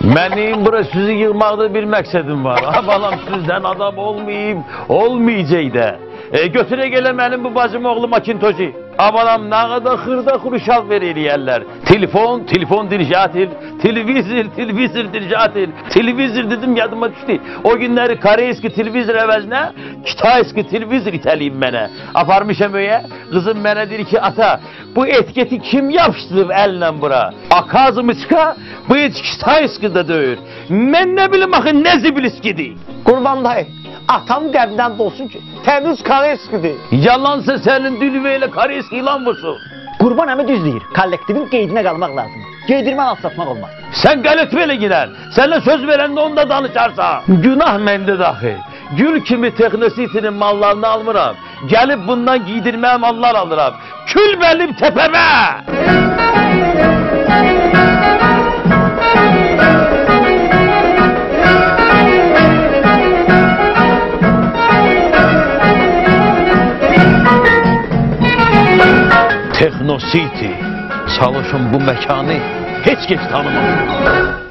Benim bura sizi yığmaqda bir məqsədim var. Ha balam sizdən adam olmayacaq da. Götürə gələ mənim bu bacım oğlu Makintoshi. Balam nə qədər xırda xuruşal verirlər. Telefon dirjatil, televizor dirjatil. Televizor dedim yadıma düşdü. O günləri Koreyski televizor əvəzinə Kitayski televizor itəliyim mənə. Aparmışam öyə. Qızım mənə deyir ki, ata, bu etiketi kim yapışdırıb əllə bura? Akazımıçka bu etik Kitayski də deyir. Mən nə bilim axı nə zibiliskidir. Qurban dayı, atam qəbdən olsun ki, təmiz Koreyskidir. Yalansa sənin dülüveyle Koreyski ilan vursun. Qurban əmi düz deyir, kollektivin qeydinə qalmaq lazım. Geydirmə alçatmaq olmaz. Sen qələtvelə girər, sənlə söz verəndə onda danışarsan. Günah məndə dahi. Gül kimi Texnositinin mallarını almıram. Gəlib bundan giydirməyə mallar alıram. Kül benim tepeme! Techno City, çalışın bu mekanı hiç geç tanımadım.